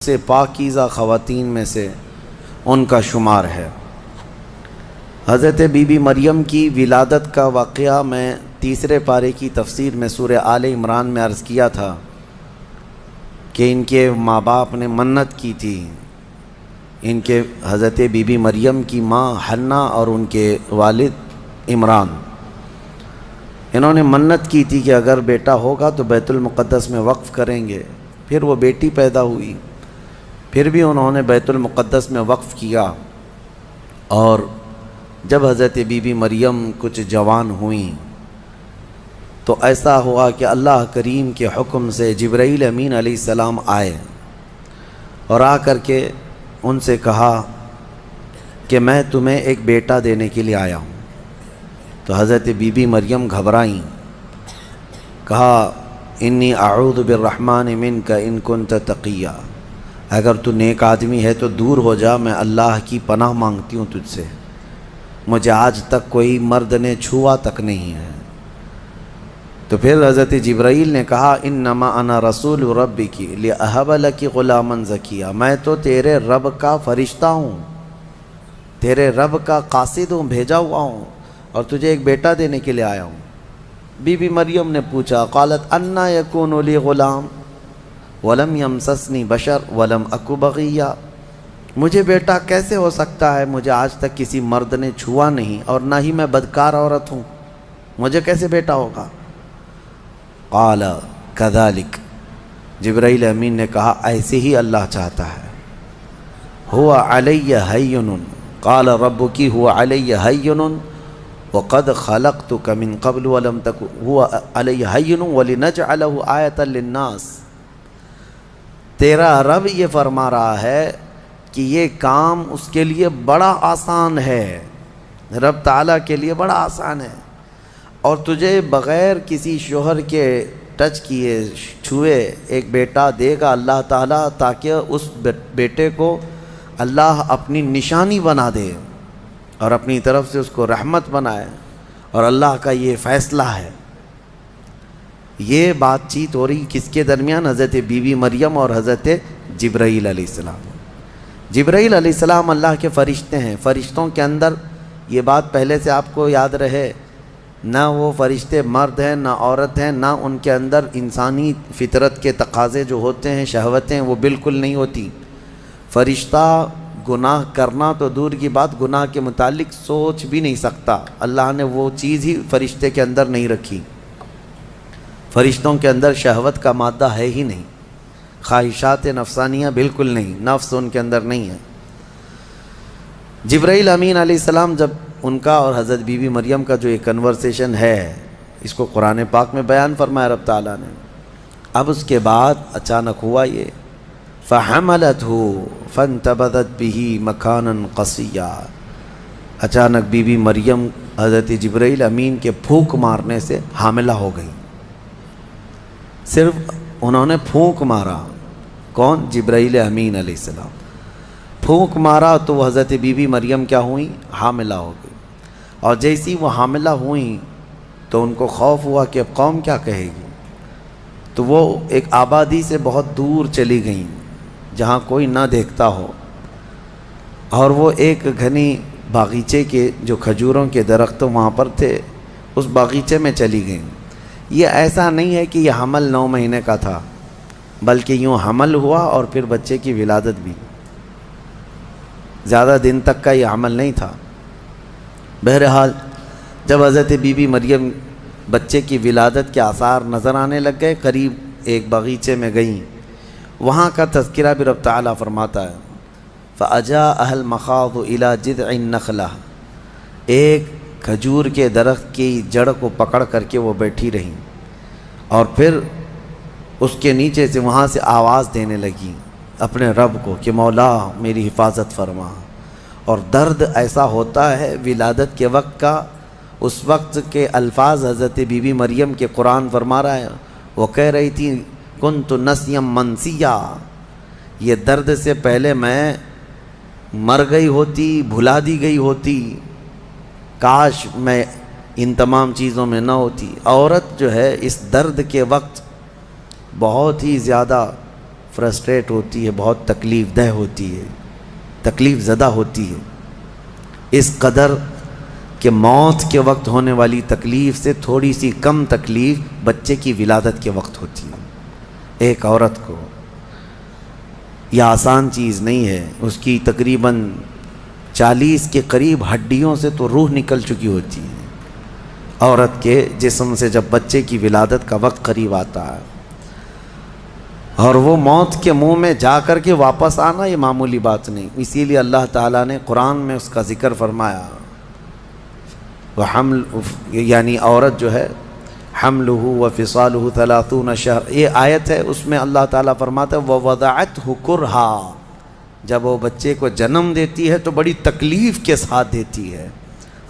سے پاکیزہ خواتین میں سے ان کا شمار ہے۔ حضرت بی بی مریم کی ولادت کا واقعہ میں تیسرے پارے کی تفسیر میں سورہ آل عمران میں عرض کیا تھا کہ ان کے ماں باپ نے منت کی تھی، ان کے حضرت بی بی مریم کی ماں حنہ اور ان کے والد عمران، انہوں نے منت کی تھی کہ اگر بیٹا ہوگا تو بیت المقدس میں وقف کریں گے۔ پھر وہ بیٹی پیدا ہوئی، پھر بھی انہوں نے بیت المقدس میں وقف کیا، اور جب حضرت بی بی مریم کچھ جوان ہوئیں تو ایسا ہوا کہ اللہ کریم کے حکم سے جبرائیل امین علیہ السلام آئے اور آ کر کے ان سے کہا کہ میں تمہیں ایک بیٹا دینے کے لیے آیا ہوں۔ تو حضرت بی بی مریم گھبرائیں، کہا انی اعوذ بالرحمن منک ان کنت تقیا، اگر تو نیک آدمی ہے تو دور ہو جا، میں اللہ کی پناہ مانگتی ہوں تجھ سے، مجھے آج تک کوئی مرد نے چھوا تک نہیں ہے۔ تو پھر حضرت جبرائیل نے کہا انما انا رسول ربک لاہب لک غلاما زکیا، میں تو تیرے رب کا فرشتہ ہوں، تیرے رب کا قاصد ہوں، بھیجا ہوا ہوں، اور تجھے ایک بیٹا دینے کے لیے آیا ہوں۔ بی بی مریم نے پوچھا، قالت انا یکون لی غلام ولم یمسسنی بشر ولم اک بغیا، مجھے بیٹا کیسے ہو سکتا ہے، مجھے آج تک کسی مرد نے چھوا نہیں اور نہ ہی میں بدکار عورت ہوں، مجھے کیسے بیٹا ہوگا؟ قال کذالک، جبرائیل امین نے کہا ایسے ہی اللہ چاہتا ہے۔ هو علی ہین، قال ربک هو علی ہین وقد خلقتک من قبل ولم تک هو علی ہین ولنجعلہ آیۃ للناس، تیرا رب یہ فرما رہا ہے کہ یہ کام اس کے لیے بڑا آسان ہے، رب تعالیٰ کے لیے بڑا آسان ہے، اور تجھے بغیر کسی شوہر کے ٹچ کیے چھوئے ایک بیٹا دے گا اللہ تعالیٰ، تاکہ اس بیٹے کو اللہ اپنی نشانی بنا دے اور اپنی طرف سے اس کو رحمت بنائے، اور اللہ کا یہ فیصلہ ہے۔ یہ بات چیت ہو رہی کس کے درمیان؟ حضرت بی بی مریم اور حضرت جبرائیل علیہ السلام۔ جبرائیل علیہ السلام اللہ کے فرشتے ہیں، فرشتوں کے اندر یہ بات پہلے سے آپ کو یاد رہے، نہ وہ فرشتے مرد ہیں نہ عورت ہیں، نہ ان کے اندر انسانی فطرت کے تقاضے جو ہوتے ہیں، شہوتیں، وہ بالکل نہیں ہوتی۔ فرشتہ گناہ کرنا تو دور کی بات، گناہ کے متعلق سوچ بھی نہیں سکتا، اللہ نے وہ چیز ہی فرشتے کے اندر نہیں رکھی۔ فرشتوں کے اندر شہوت کا مادہ ہے ہی نہیں، خواہشات نفسانیہ بالکل نہیں، نفس ان کے اندر نہیں ہے۔ جبرائیل امین علیہ السلام جب ان کا اور حضرت بی بی مریم کا جو ایک کنورسیشن ہے، اس کو قرآن پاک میں بیان فرمایا رب تعالیٰ نے۔ اب اس کے بعد اچانک ہوا یہ، فَحَمَلَتْهُ فَانْتَبَذَتْ بِهِ مَكَانًا قَصِيًّا، اچانک بی بی مریم حضرت جبرائیل امین کے پھونک مارنے سے حاملہ ہو گئی۔ صرف انہوں نے پھونک مارا، کون؟ جبرائیل امین علیہ السلام، پھونک مارا تو وہ حضرت بی بی مریم کیا ہوئیں؟ حاملہ ہو گئی۔ اور جیسی وہ حاملہ ہوئیں تو ان کو خوف ہوا کہ اب قوم کیا کہے گی، تو وہ ایک آبادی سے بہت دور چلی گئیں جہاں کوئی نہ دیکھتا ہو، اور وہ ایک گھنی باغیچے کے جو کھجوروں کے درخت وہاں پر تھے، اس باغیچے میں چلی گئیں۔ یہ ایسا نہیں ہے کہ یہ حمل 9 مہینے کا تھا، بلکہ یوں حمل ہوا اور پھر بچے کی ولادت بھی، زیادہ دن تک کا یہ عمل نہیں تھا۔ بہرحال جب حضرت بی بی مریم بچے کی ولادت کے آثار نظر آنے لگ گئے، قریب ایک باغیچے میں گئیں، وہاں کا تذکرہ بھی رب تعالیٰ فرماتا ہے فَأَجَاءَهَا الْمَخَاضُ إِلَى جِذْعِ النَّخْلَةِ، ایک کھجور کے درخت کی جڑ کو پکڑ کر کے وہ بیٹھی رہیں، اور پھر اس کے نیچے سے وہاں سے آواز دینے لگی اپنے رب کو کہ مولا میری حفاظت فرما۔ اور درد ایسا ہوتا ہے ولادت کے وقت کا، اس وقت کے الفاظ حضرت بی بی مریم کے قرآن فرما رہا ہے، وہ کہہ رہی تھی کنت نسیا منسیا، یہ درد سے پہلے میں مر گئی ہوتی، بھلا دی گئی ہوتی، کاش میں ان تمام چیزوں میں نہ ہوتی۔ عورت جو ہے اس درد کے وقت بہت ہی زیادہ فرسٹریٹ ہوتی ہے، بہت تکلیف دہ ہوتی ہے، تکلیف زدہ ہوتی ہے، اس قدر کہ موت کے وقت ہونے والی تکلیف سے تھوڑی سی کم تکلیف بچے کی ولادت کے وقت ہوتی ہے۔ ایک عورت کو یہ آسان چیز نہیں ہے، اس کی تقریباً 40 کے قریب ہڈیوں سے تو روح نکل چکی ہوتی ہے عورت کے جسم سے جب بچے کی ولادت کا وقت قریب آتا ہے، اور وہ موت کے منہ میں جا کر کے واپس آنا یہ معمولی بات نہیں۔ اسی لیے اللہ تعالیٰ نے قرآن میں اس کا ذکر فرمایا، وہ حمل یعنی عورت جو ہے حملہ وفصالہ 30 شہر، یہ آیت ہے، اس میں اللہ تعالیٰ فرماتا ہے ووضعتہ کرہا، جب وہ بچے کو جنم دیتی ہے تو بڑی تکلیف کے ساتھ دیتی ہے۔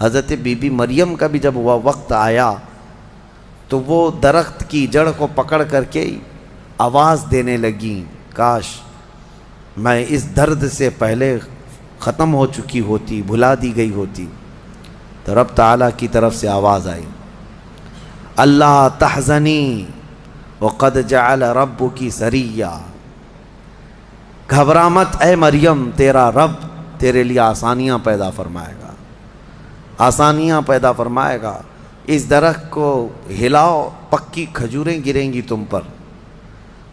حضرت بی بی مریم کا بھی جب وہ وقت آیا تو وہ درخت کی جڑ کو پکڑ کر کے آواز دینے لگیں، کاش میں اس درد سے پہلے ختم ہو چکی ہوتی، بھلا دی گئی ہوتی۔ تو رب تعالیٰ کی طرف سے آواز آئی، اللہ تحزنی وقد جعل ربک سریا، گھبرا مت اے مریم، تیرا رب تیرے لیے آسانیاں پیدا فرمائے گا، آسانیاں پیدا فرمائے گا۔ اس درخت کو ہلاؤ، پکی کھجوریں گریں گی تم پر۔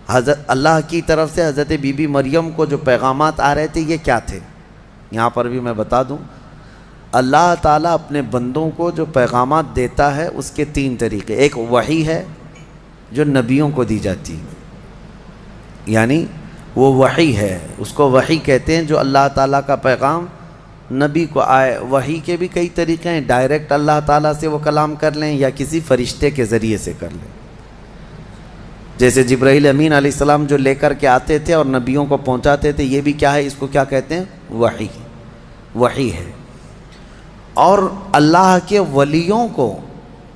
حضرت اللہ کی طرف سے حضرت بی بی مریم کو جو پیغامات آ رہے تھے یہ کیا تھے؟ یہاں پر بھی میں بتا دوں، اللہ تعالیٰ اپنے بندوں کو جو پیغامات دیتا ہے اس کے 3 طریقے۔ ایک وحی ہے جو نبیوں کو دی جاتی ہے، یعنی وہ وحی ہے، اس کو وحی کہتے ہیں، جو اللہ تعالیٰ کا پیغام نبی کو آئے۔ وحی کے بھی کئی طریقے ہیں، ڈائریکٹ اللہ تعالیٰ سے وہ کلام کر لیں یا کسی فرشتے کے ذریعے سے کر لیں، جیسے جبرائیل امین علیہ السلام جو لے کر کے آتے تھے اور نبیوں کو پہنچاتے تھے، یہ بھی کیا ہے، اس کو کیا کہتے ہیں، وحی، وحی ہے۔ اور اللہ کے ولیوں کو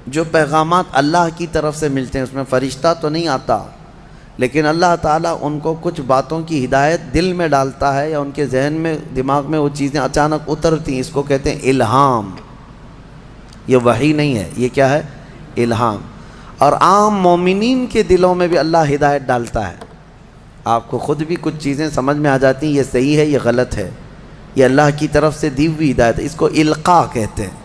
جو پیغامات اللہ کی طرف سے ملتے ہیں، اس میں فرشتہ تو نہیں آتا، لیکن اللہ تعالیٰ ان کو کچھ باتوں کی ہدایت دل میں ڈالتا ہے یا ان کے ذہن میں، دماغ میں وہ چیزیں اچانک اترتی ہیں، اس کو کہتے ہیں الہام۔ یہ وحی نہیں ہے، یہ کیا ہے، الہام۔ اور عام مومنین کے دلوں میں بھی اللہ ہدایت ڈالتا ہے، آپ کو خود بھی کچھ چیزیں سمجھ میں آ جاتی ہیں، یہ صحیح ہے، یہ غلط ہے، یہ اللہ کی طرف سے دی ہوئی ہدایت ہے، اس کو القاء کہتے ہیں۔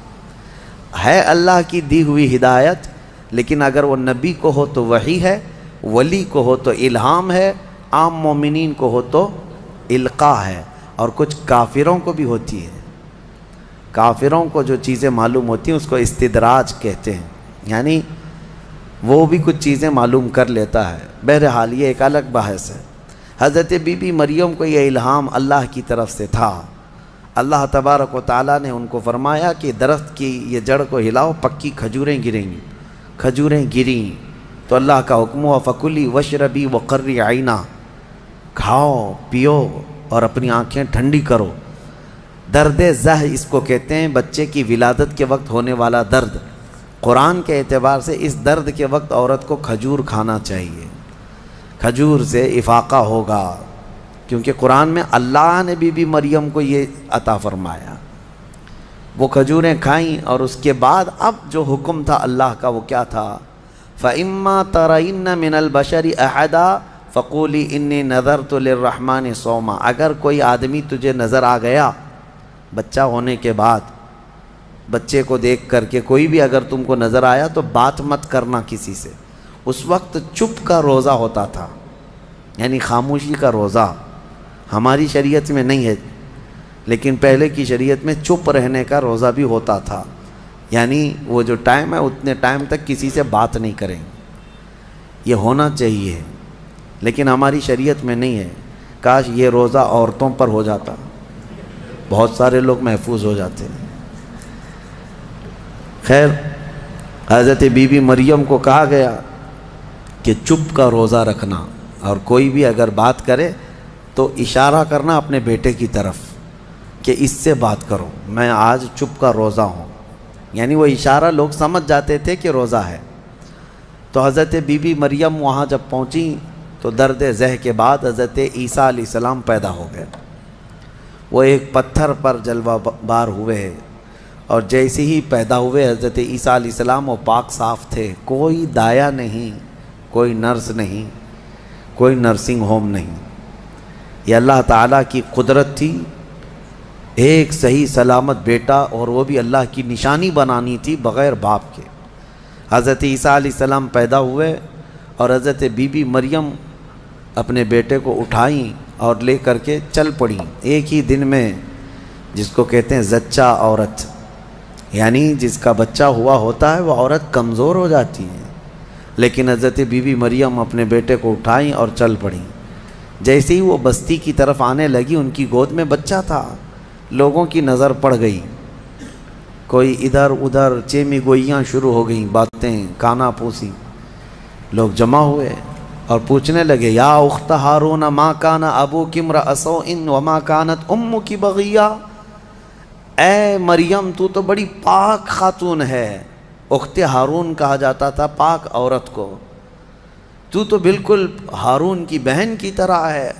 ہے اللہ کی دی ہوئی ہدایت، لیکن اگر وہ نبی کو ہو تو وحی ہے، ولی کو ہو تو الہام ہے، عام مومنین کو ہو تو القاء ہے۔ اور کچھ کافروں کو بھی ہوتی ہے، کافروں کو جو چیزیں معلوم ہوتی ہیں اس کو استدراج کہتے ہیں، یعنی وہ بھی کچھ چیزیں معلوم کر لیتا ہے۔ بہرحال یہ ایک الگ بحث ہے۔ حضرت بی بی مریم کو یہ الہام اللہ کی طرف سے تھا۔ اللہ تبارک و تعالیٰ نے ان کو فرمایا کہ درخت کی یہ جڑ کو ہلاؤ، پکی کھجوریں گریں گی۔ کھجوریں گریں تو اللہ کا حکم ہوا فکلی وشربی وقری عینا، کھاؤ پیو اور اپنی آنکھیں ٹھنڈی کرو۔ درد زہ اس کو کہتے ہیں، بچے کی ولادت کے وقت ہونے والا درد۔ قرآن کے اعتبار سے اس درد کے وقت عورت کو کھجور کھانا چاہیے، کھجور سے افاقہ ہوگا، کیونکہ قرآن میں اللہ نے بی بی مریم کو یہ عطا فرمایا۔ وہ کھجوریں کھائیں اور اس کے بعد اب جو حکم تھا اللہ کا وہ کیا تھا، فَإِمَّا تَرَيِنَّ مِنَ الْبَشَرِ أَحَدًا فَقُولِي إِنِّي نَذَرْتُ لِلرَّحْمَنِ صَوْمًا، اگر کوئی آدمی تجھے نظر آ گیا بچہ ہونے کے بعد، بچے کو دیکھ کر کے کوئی بھی اگر تم کو نظر آیا تو بات مت کرنا کسی سے۔ اس وقت چپ کا روزہ ہوتا تھا، یعنی خاموشی کا روزہ، ہماری شریعت میں نہیں ہے، لیکن پہلے کی شریعت میں چپ رہنے کا روزہ بھی ہوتا تھا، یعنی وہ جو ٹائم ہے اتنے ٹائم تک کسی سے بات نہیں کریں، یہ ہونا چاہیے، لیکن ہماری شریعت میں نہیں ہے۔ کاش یہ روزہ عورتوں پر ہو جاتا، بہت سارے لوگ محفوظ ہو جاتے ہیں۔ خیر، حضرت بی بی مریم کو کہا گیا کہ چپ کا روزہ رکھنا، اور کوئی بھی اگر بات کرے تو اشارہ کرنا اپنے بیٹے کی طرف کہ اس سے بات کرو، میں آج چپ کا روزہ ہوں، یعنی وہ اشارہ لوگ سمجھ جاتے تھے کہ روزہ ہے۔ تو حضرت بی بی مریم وہاں جب پہنچی تو درد زہ کے بعد حضرت عیسیٰ علیہ السلام پیدا ہو گئے۔ وہ ایک پتھر پر جلوہ بار ہوئے، اور جیسے ہی پیدا ہوئے حضرت عیسیٰ علیہ السلام وہ پاک صاف تھے، کوئی دایا نہیں، کوئی نرس نہیں، کوئی نرسنگ ہوم نہیں، یہ اللہ تعالیٰ کی قدرت تھی، ایک صحیح سلامت بیٹا، اور وہ بھی اللہ کی نشانی بنانی تھی بغیر باپ کے۔ حضرت عیسیٰ علیہ السلام پیدا ہوئے اور حضرت بی بی مریم اپنے بیٹے کو اٹھائیں اور لے کر کے چل پڑیں ایک ہی دن میں، جس کو کہتے ہیں زچہ عورت، یعنی جس کا بچہ ہوا ہوتا ہے وہ عورت کمزور ہو جاتی ہے، لیکن حضرت بی بی مریم اپنے بیٹے کو اٹھائیں اور چل پڑیں۔ جیسے ہی وہ بستی کی طرف آنے لگی، ان کی گود میں بچہ تھا، لوگوں کی نظر پڑ گئی، کوئی ادھر ادھر چیمی گوئیاں شروع ہو گئیں، باتیں کانا پوسی، لوگ جمع ہوئے اور پوچھنے لگے، یا اخت ہارون ما کان ابوک امرأ سوء وما کانت امک بغیہ، اے مریم تو تو بڑی پاک خاتون ہے، اخت ہارون کہا جاتا تھا پاک عورت کو، تو تو بالکل ہارون کی بہن کی طرح ہے،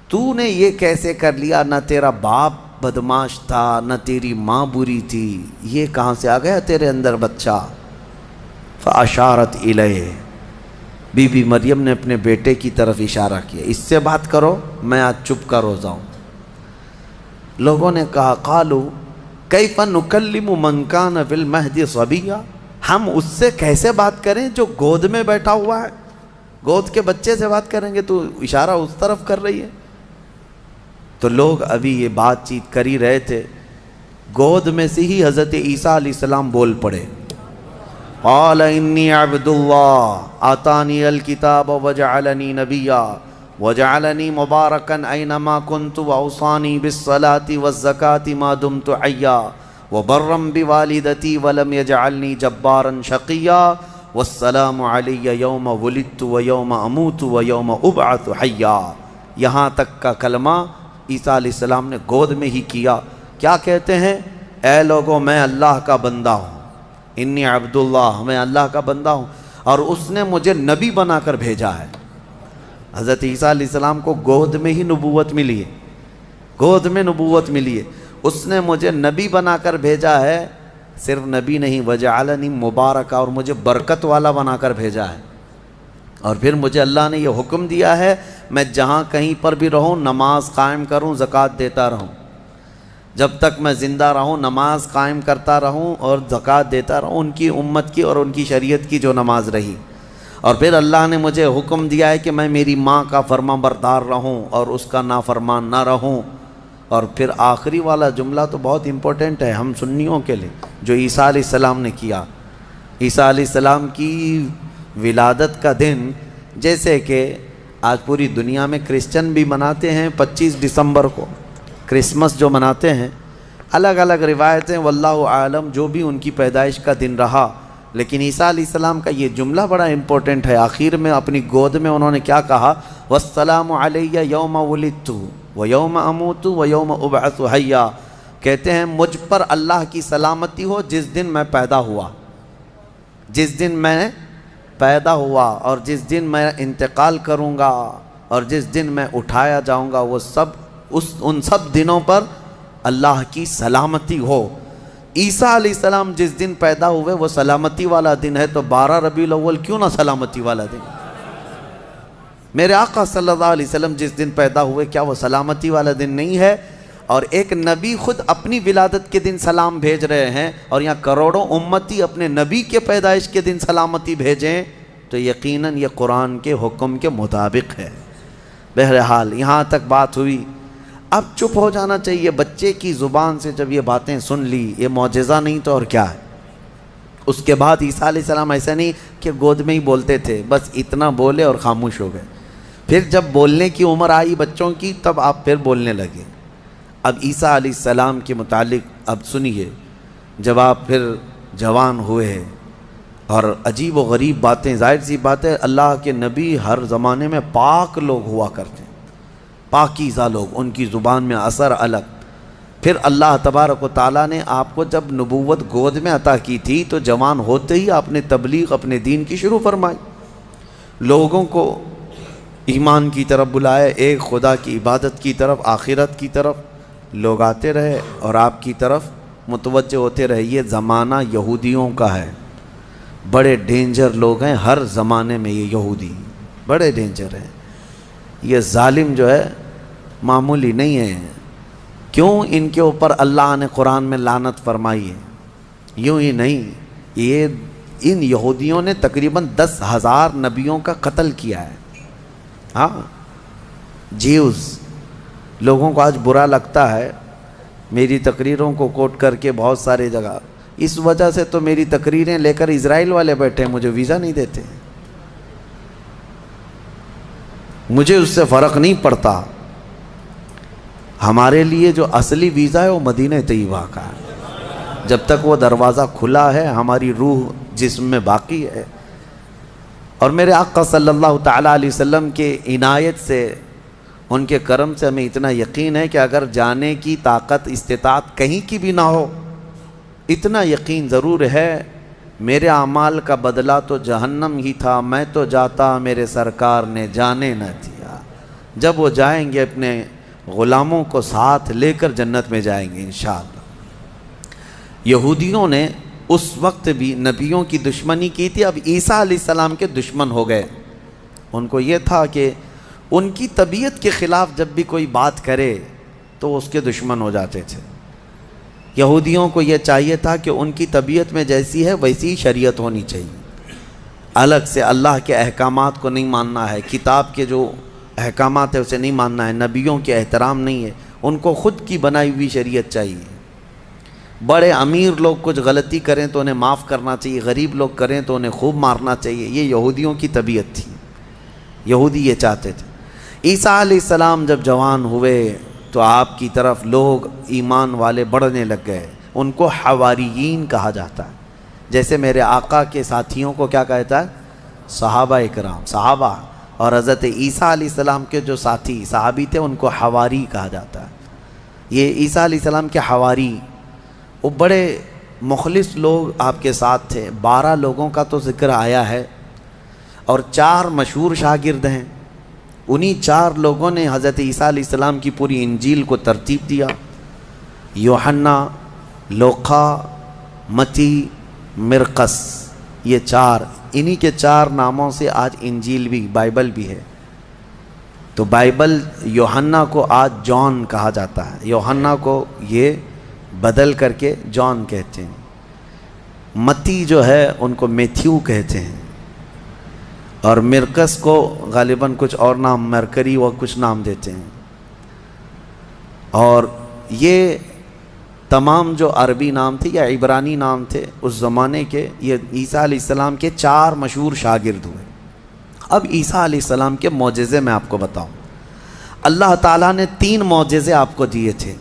تو نے یہ کیسے کر لیا؟ نہ تیرا باپ بدماش تھا، نہ تیری ماں بری تھی، یہ کہاں سے آ گیا تیرے اندر بچہ؟ فاشارت الیہ، بی بی مریم نے اپنے بیٹے کی طرف اشارہ کیا، اس سے بات کرو، میں آج چپ کا روزہ ہوں۔ لوگوں نے کہا، قالوا کیف نکلم من کان فی المہد صبیا، ہم اس سے کیسے بات کریں جو گود میں بیٹھا ہوا ہے؟ گود کے بچے سے بات کریں گے؟ تو اشارہ اس طرف کر رہی ہے۔ تو لوگ ابھی یہ بات چیت کر ہی رہے تھے، گود میں سے ہی حضرت عیسیٰ علیہ السلام بول پڑے، قال انی عبد اللہ آتانی الکتاب وجعلنی نبیا وجعلنی مبارکا اینما کنت واوصانی بالصلاة والزکاة ما دمت حیا وبرا بوالدتی ولم یجعلنی جبارا شقیا والسلام علی یوم ولدت ویوم اموت ویوم ابعث حیا۔ یہاں تک کا کلمہ عیسیٰ علیہ السلام نے گود میں ہی کیا۔ کیا کہتے ہیں؟ اے لوگوں، میں اللہ کا بندہ ہوں، انی عبداللہ، میں اللہ کا بندہ ہوں، اور اس نے مجھے نبی بنا کر بھیجا ہے۔ حضرت عیسیٰ علیہ السلام کو گود میں ہی نبوت ملی ہے، گود میں نبوت ملی ہے، اس نے مجھے نبی بنا کر بھیجا ہے۔ صرف نبی نہیں، وجعلنی مبارکہ، اور مجھے برکت والا بنا کر بھیجا ہے۔ اور پھر مجھے اللہ نے یہ حکم دیا ہے میں جہاں کہیں پر بھی رہوں نماز قائم کروں، زکوٰۃ دیتا رہوں، جب تک میں زندہ رہوں نماز قائم کرتا رہوں اور زکوٰۃ دیتا رہوں، ان کی امت کی اور ان کی شریعت کی جو نماز رہی۔ اور پھر اللہ نے مجھے حکم دیا ہے کہ میں میری ماں کا فرما بردار رہوں اور اس کا نافرمان نہ رہوں۔ اور پھر آخری والا جملہ تو بہت امپورٹنٹ ہے ہم سنیوں کے لیے، جو عیسیٰ علیہ السلام نے کیا۔ عیسیٰ علیہ السلام کی ولادت کا دن، جیسے کہ آج پوری دنیا میں کرسچن بھی مناتے ہیں 25 دسمبر کو، کرسمس جو مناتے ہیں، الگ الگ روایتیں واللہ عالم جو بھی ان کی پیدائش کا دن رہا، لیکن عیسیٰ علیہ السلام کا یہ جملہ بڑا امپورٹنٹ ہے۔ آخر میں اپنی گود میں انہوں نے کیا کہا؟ والسلام علی یوم ولدت ویوم اموت ویوم ابعث حیا، کہتے ہیں مجھ پر اللہ کی سلامتی ہو جس دن میں پیدا ہوا، جس دن میں پیدا ہوا، اور جس دن میں انتقال کروں گا، اور جس دن میں اٹھایا جاؤں گا، وہ سب ان سب دنوں پر اللہ کی سلامتی ہو۔ عیسیٰ علیہ السلام جس دن پیدا ہوئے وہ سلامتی والا دن ہے، تو 12 ربیع الاول کیوں نہ سلامتی والا دن؟ میرے آقا صلی اللہ علیہ وسلم جس دن پیدا ہوئے کیا وہ سلامتی والا دن نہیں ہے؟ اور ایک نبی خود اپنی ولادت کے دن سلام بھیج رہے ہیں، اور یہاں کروڑوں امتی اپنے نبی کے پیدائش کے دن سلامتی بھیجیں، تو یقیناً یہ قرآن کے حکم کے مطابق ہے۔ بہرحال یہاں تک بات ہوئی، اب چپ ہو جانا چاہیے۔ بچے کی زبان سے جب یہ باتیں سن لی، یہ معجزہ نہیں تو اور کیا ہے؟ اس کے بعد عیسیٰ علیہ السلام ایسا نہیں کہ گود میں ہی بولتے تھے، بس اتنا بولے اور خاموش ہو گئے۔ پھر جب بولنے کی عمر آئی بچوں کی، تب آپ پھر بولنے لگے۔ اب عیسیٰ علیہ السلام کے متعلق اب سنیے، جب آپ پھر جوان ہوئے اور عجیب و غریب باتیں، ظاہر سی بات ہے اللہ کے نبی ہر زمانے میں پاک لوگ ہوا کرتے ہیں، پاکیزہ لوگ، ان کی زبان میں اثر الگ۔ پھر اللہ تبارک و تعالیٰ نے آپ کو جب نبوت گود میں عطا کی تھی تو جوان ہوتے ہی آپ نے تبلیغ اپنے دین کی شروع فرمائی، لوگوں کو ایمان کی طرف بلائے، ایک خدا کی عبادت کی طرف، آخرت کی طرف لوگ آتے رہے اور آپ کی طرف متوجہ ہوتے رہے۔ یہ زمانہ یہودیوں کا ہے، بڑے ڈینجر لوگ ہیں ہر زمانے میں، یہ یہودی بڑے ڈینجر ہیں۔ یہ ظالم جو ہے معمولی نہیں ہے. کیوں ان کے اوپر اللہ نے قرآن میں لعنت فرمائی ہے؟ یوں ہی نہیں، یہ ان یہودیوں نے تقریباً 10,000 نبیوں کا قتل کیا ہے. ہاں، جیوز لوگوں کو آج برا لگتا ہے میری تقریروں کو کوٹ کر کے بہت سارے جگہ. اس وجہ سے تو میری تقریریں لے کر اسرائیل والے بیٹھے ہیں، مجھے ویزا نہیں دیتے. مجھے اس سے فرق نہیں پڑتا. ہمارے لیے جو اصلی ویزا ہے وہ مدینہ طیبہ کا ہے. جب تک وہ دروازہ کھلا ہے ہماری روح جسم میں باقی ہے. اور میرے آقا صلی اللہ تعالیٰ علیہ وسلم کے عنایت سے، ان کے کرم سے ہمیں اتنا یقین ہے کہ اگر جانے کی طاقت استطاعت کہیں کی بھی نہ ہو، اتنا یقین ضرور ہے میرے اعمال کا بدلہ تو جہنم ہی تھا، میں تو جاتا میرے سرکار نے جانے نہ دیا. جب وہ جائیں گے اپنے غلاموں کو ساتھ لے کر جنت میں جائیں گے انشاءاللہ. یہودیوں نے اس وقت بھی نبیوں کی دشمنی کی تھی، اب عیسیٰ علیہ السلام کے دشمن ہو گئے. ان کو یہ تھا کہ ان کی طبیعت کے خلاف جب بھی کوئی بات کرے تو اس کے دشمن ہو جاتے تھے. یہودیوں کو یہ چاہیے تھا کہ ان کی طبیعت میں جیسی ہے ویسی شریعت ہونی چاہیے. الگ سے اللہ کے احکامات کو نہیں ماننا ہے، کتاب کے جو احکامات ہے اسے نہیں ماننا ہے، نبیوں کے احترام نہیں ہے. ان کو خود کی بنائی ہوئی شریعت چاہیے. بڑے امیر لوگ کچھ غلطی کریں تو انہیں معاف کرنا چاہیے، غریب لوگ کریں تو انہیں خوب مارنا چاہیے. یہ یہودیوں کی طبیعت تھی. یہودی یہ چاہتے تھے. عیسیٰ علیہ السلام جب جوان ہوئے تو آپ کی طرف لوگ ایمان والے بڑھنے لگ گئے. ان کو حواریین کہا جاتا ہے. جیسے میرے آقا کے ساتھیوں کو کیا کہتا ہے؟ صحابہ اکرام، صحابہ. اور حضرت عیسیٰ علیہ السلام کے جو ساتھی صحابی تھے ان کو حواری کہا جاتا ہے. یہ عیسیٰ علیہ السلام کے حواری وہ بڑے مخلص لوگ آپ کے ساتھ تھے. 12 لوگوں کا تو ذکر آیا ہے اور 4 مشہور شاگرد ہیں. انہی 4 لوگوں نے حضرت عیسیٰ علیہ السلام کی پوری انجیل کو ترتیب دیا. یوحنا، لوقا، متی، مرقس، یہ 4، انہی کے 4 ناموں سے آج انجیل بھی، بائبل بھی ہے. تو بائبل یوحنا کو آج جان کہا جاتا ہے. یوحنا کو یہ بدل کر کے جان کہتے ہیں. متی جو ہے ان کو میتھیو کہتے ہیں. اور مرقس کو غالباً کچھ اور نام، مرکری و کچھ نام دیتے ہیں. اور یہ تمام جو عربی نام تھے یا عبرانی نام تھے اس زمانے کے، یہ عیسیٰ علیہ السلام کے 4 مشہور شاگرد ہوئے. اب عیسیٰ علیہ السلام کے معجزے میں آپ کو بتاؤں. اللہ تعالیٰ نے 3 معجزے آپ کو دیے تھے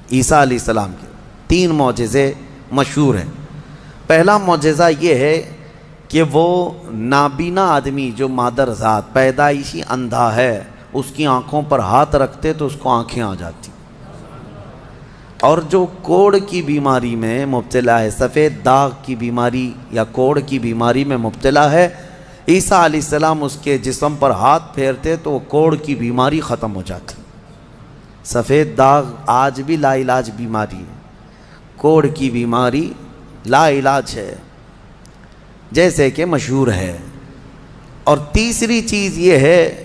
عیسیٰ علیہ السلام کے. 3 معجزے مشہور ہیں. پہلا معجزہ یہ ہے کہ وہ نابینا آدمی جو مادر ذات پیدائشی اندھا ہے، اس کی آنکھوں پر ہاتھ رکھتے تو اس کو آنکھیں آ جاتی. اور جو کوڑ کی بیماری میں مبتلا ہے، سفید داغ کی بیماری یا کوڑ کی بیماری میں مبتلا ہے، عیسیٰ علیہ السلام اس کے جسم پر ہاتھ پھیرتے تو وہ کوڑ کی بیماری ختم ہو جاتی. سفید داغ آج بھی لا علاج بیماری ہے. کوڑ کی بیماری لا علاج ہے، جیسے کہ مشہور ہے. اور تیسری چیز یہ ہے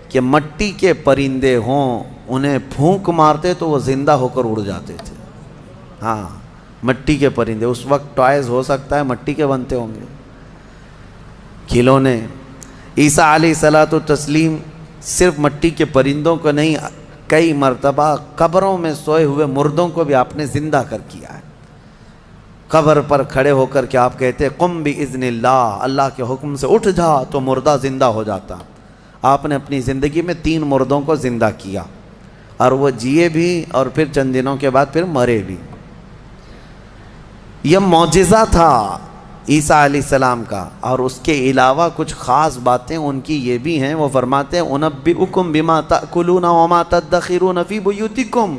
کہ مٹی کے پرندے ہوں، انہیں پھونک مارتے تو وہ زندہ ہو کر اڑ جاتے تھے. ہاں، مٹی کے پرندے. اس وقت ٹوائز ہو سکتا ہے مٹی کے بنتے ہوں گے، کھلونے. عیسیٰ علیہ الصلوۃ والتسلیم صرف مٹی کے پرندوں کو نہیں، کئی مرتبہ قبروں میں سوئے ہوئے مردوں کو بھی آپ نے زندہ کر کیا ہے. قبر پر کھڑے ہو کر کے آپ کہتے قم باذن اللہ، اللہ کے حکم سے اٹھ جا، تو مردہ زندہ ہو جاتا. آپ نے اپنی زندگی میں 3 مردوں کو زندہ کیا، اور وہ جیے بھی اور پھر چند دنوں کے بعد پھر مرے بھی. یہ معجزہ تھا عیسیٰ علیہ السلام کا. اور اس کے علاوہ کچھ خاص باتیں ان کی یہ بھی ہیں. وہ فرماتے ہیں انبئکم بما تأکلون وما تدخرون فی بیوتکم.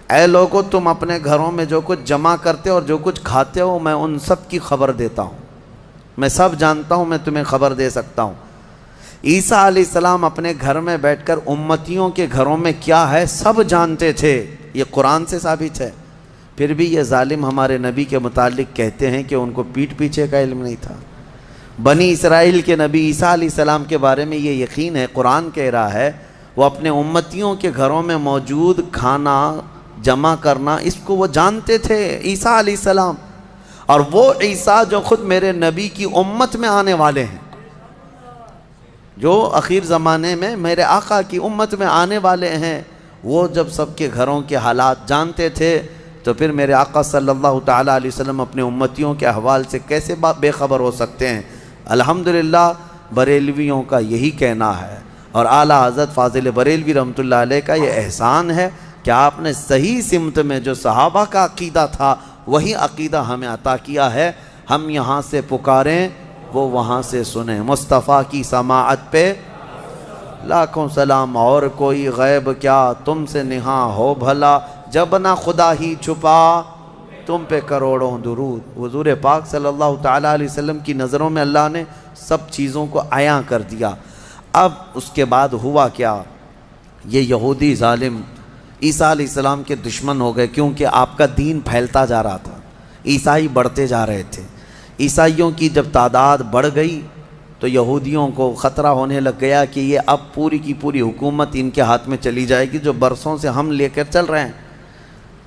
اے لوگو، تم اپنے گھروں میں جو کچھ جمع کرتے ہو اور جو کچھ کھاتے ہو، میں ان سب کی خبر دیتا ہوں. میں سب جانتا ہوں، میں تمہیں خبر دے سکتا ہوں. عیسیٰ علیہ السلام اپنے گھر میں بیٹھ کر امتیوں کے گھروں میں کیا ہے سب جانتے تھے. یہ قرآن سے ثابت ہے. پھر بھی یہ ظالم ہمارے نبی کے متعلق کہتے ہیں کہ ان کو پیٹھ پیچھے کا علم نہیں تھا. بنی اسرائیل کے نبی عیسیٰ علیہ السلام کے بارے میں یہ یقین ہے، قرآن کہہ رہا ہے وہ اپنے امتیوں کے گھروں میں موجود کھانا جمع کرنا اس کو وہ جانتے تھے، عیسیٰ علیہ السلام، اور وہ عیسیٰ جو خود میرے نبی کی امت میں آنے والے ہیں، جو اخیر زمانے میں میرے آقا کی امت میں آنے والے ہیں، وہ جب سب کے گھروں کے حالات جانتے تھے تو پھر میرے آقا صلی اللہ تعالیٰ علیہ وسلم اپنے امتیوں کے احوال سے کیسے بے خبر ہو سکتے ہیں؟ الحمدللہ بریلویوں کا یہی کہنا ہے، اور اعلیٰ حضرت فاضل بریلوی رحمۃ اللہ علیہ کا یہ احسان ہے کہ آپ نے صحیح سمت میں جو صحابہ کا عقیدہ تھا وہی عقیدہ ہمیں عطا کیا ہے۔ ہم یہاں سے پکاریں، وہ وہاں سے سنیں، مصطفیٰ کی سماعت پہ لاکھوں سلام، اور کوئی غیب کیا تم سے نہاں ہو بھلا، جب نہ خدا ہی چھپا تم پہ کروڑوں درود۔ حضور پاک صلی اللہ تعالیٰ علیہ وسلم کی نظروں میں اللہ نے سب چیزوں کو عیاں کر دیا۔ اب اس کے بعد ہوا کیا؟ یہ یہودی ظالم عیسیٰ علیہ السلام کے دشمن ہو گئے، کیونکہ آپ کا دین پھیلتا جا رہا تھا، عیسائی بڑھتے جا رہے تھے۔ عیسائیوں کی جب تعداد بڑھ گئی تو یہودیوں کو خطرہ ہونے لگ گیا کہ یہ اب پوری کی پوری حکومت ان کے ہاتھ میں چلی جائے گی جو برسوں سے ہم لے کر چل رہے ہیں۔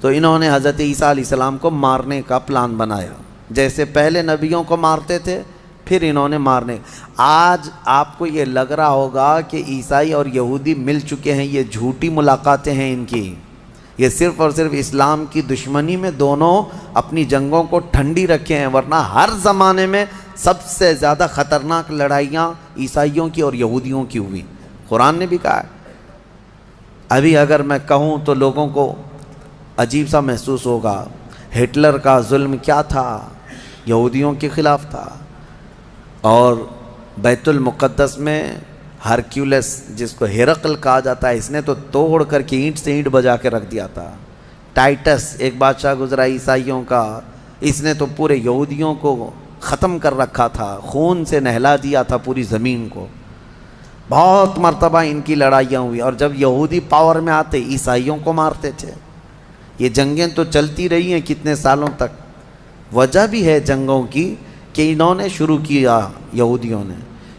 تو انہوں نے حضرت عیسیٰ علیہ السلام کو مارنے کا پلان بنایا، جیسے پہلے نبیوں کو مارتے تھے پھر انہوں نے مارنے۔ آج آپ کو یہ لگ رہا ہوگا کہ عیسائی اور یہودی مل چکے ہیں، یہ جھوٹی ملاقاتیں ہیں ان کی، یہ صرف اور صرف اسلام کی دشمنی میں دونوں اپنی جنگوں کو ٹھنڈی رکھے ہیں، ورنہ ہر زمانے میں سب سے زیادہ خطرناک لڑائیاں عیسائیوں کی اور یہودیوں کی ہوئی۔ قرآن نے بھی کہا ہے۔ ابھی اگر میں کہوں تو لوگوں کو عجیب سا محسوس ہوگا، ہٹلر کا ظلم کیا تھا؟ یہودیوں کے خلاف تھا۔ اور بیت المقدس میں ہرکیولس جس کو ہرقل کہا جاتا ہے، اس نے تو توڑ کر کے اینٹ سے اینٹ بجا کے رکھ دیا تھا۔ ٹائٹس ایک بادشاہ گزرا عیسائیوں کا، اس نے تو پورے یہودیوں کو ختم کر رکھا تھا، خون سے نہلا دیا تھا پوری زمین کو۔ بہت مرتبہ ان کی لڑائیاں ہوئی، اور جب یہودی پاور میں آتے عیسائیوں کو مارتے تھے۔ یہ جنگیں تو چلتی رہی ہیں کتنے سالوں تک۔ وجہ بھی ہے جنگوں کی کہ انہوں نے شروع کیا، یہودیوں نے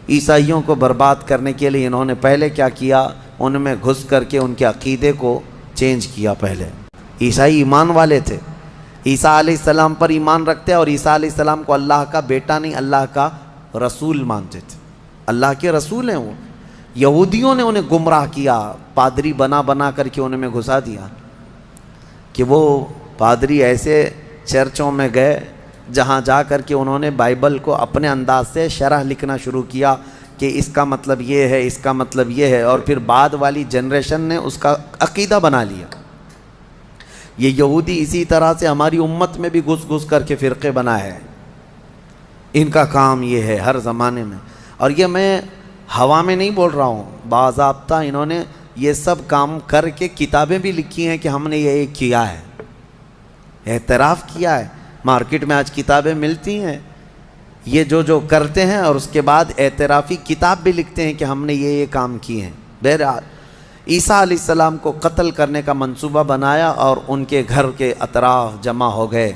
عیسائیوں کو برباد کرنے کے لیے انہوں نے پہلے کیا کیا، ان میں گھس کر کے ان کے عقیدے کو چینج کیا۔ پہلے عیسائی ایمان والے تھے، عیسیٰ علیہ السلام پر ایمان رکھتے اور عیسیٰ علیہ السلام کو اللہ کا بیٹا نہیں اللہ کا رسول مانتے تھے، اللہ کے رسول ہیں وہ۔ یہودیوں نے انہیں گمراہ کیا، پادری بنا بنا کر کے ان میں گھسا دیا کہ وہ پادری ایسے چرچوں میں گئے جہاں جا کر کے انہوں نے بائبل کو اپنے انداز سے شرح لکھنا شروع کیا کہ اس کا مطلب یہ ہے، اس کا مطلب یہ ہے، اور پھر بعد والی جنریشن نے اس کا عقیدہ بنا لیا۔ یہ یہودی اسی طرح سے ہماری امت میں بھی گھس گھس کر کے فرقے بنائے ہیں، ان کا کام یہ ہے ہر زمانے میں۔ اور یہ میں ہوا میں نہیں بول رہا ہوں، باضابطہ انہوں نے یہ سب کام کر کے کتابیں بھی لکھی ہیں کہ ہم نے یہ کیا ہے، اعتراف کیا ہے۔ مارکیٹ میں آج کتابیں ملتی ہیں، یہ جو کرتے ہیں اور اس کے بعد اعترافی کتاب بھی لکھتے ہیں کہ ہم نے یہ کام کیے ہیں۔ بہرحال عیسیٰ علیہ السلام کو قتل کرنے کا منصوبہ بنایا اور ان کے گھر کے اطراف جمع ہو گئے۔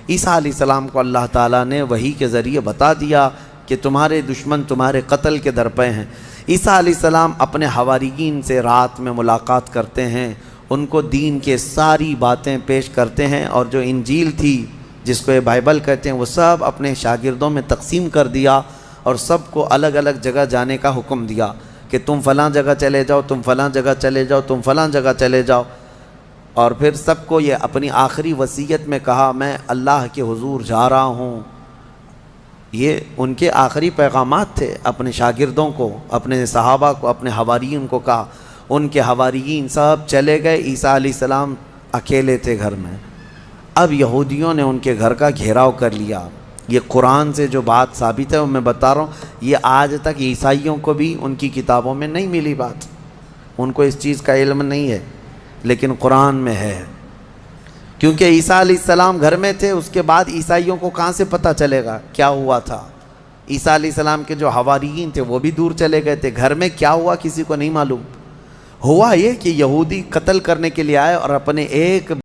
عیسیٰ علیہ السلام کو اللہ تعالیٰ نے وحی کے ذریعے بتا دیا کہ تمہارے دشمن تمہارے قتل کے درپے ہیں۔ عیسیٰ علیہ السلام اپنے حواریین سے رات میں ملاقات کرتے ہیں، ان کو دین کے ساری باتیں پیش کرتے ہیں، اور جو انجیل تھی جس کو یہ بائبل کہتے ہیں وہ سب اپنے شاگردوں میں تقسیم کر دیا، اور سب کو الگ الگ جگہ جانے کا حکم دیا کہ تم فلاں جگہ چلے جاؤ، تم فلاں جگہ چلے جاؤ، تم فلاں جگہ چلے جاؤ۔ اور پھر سب کو یہ اپنی آخری وصیت میں کہا میں اللہ کے حضور جا رہا ہوں۔ یہ ان کے آخری پیغامات تھے اپنے شاگردوں کو، اپنے صحابہ کو، اپنے حواریین کو کہا۔ ان کے حواریین سب چلے گئے، عیسیٰ علیہ السلام اکیلے تھے گھر میں۔ اب یہودیوں نے ان کے گھر کا گھیراؤ کر لیا۔ یہ قرآن سے جو بات ثابت ہے وہ میں بتا رہا ہوں، یہ آج تک عیسائیوں کو بھی ان کی کتابوں میں نہیں ملی بات، ان کو اس چیز کا علم نہیں ہے، لیکن قرآن میں ہے۔ کیونکہ عیسیٰ علیہ السلام گھر میں تھے، اس کے بعد عیسائیوں کو کہاں سے پتہ چلے گا کیا ہوا تھا؟ عیسیٰ علیہ السلام کے جو حواریین تھے وہ بھی دور چلے گئے تھے، گھر میں کیا ہوا کسی کو نہیں معلوم۔ ہوا یہ کہ یہودی قتل کرنے کے لیے آئے اور اپنے ایک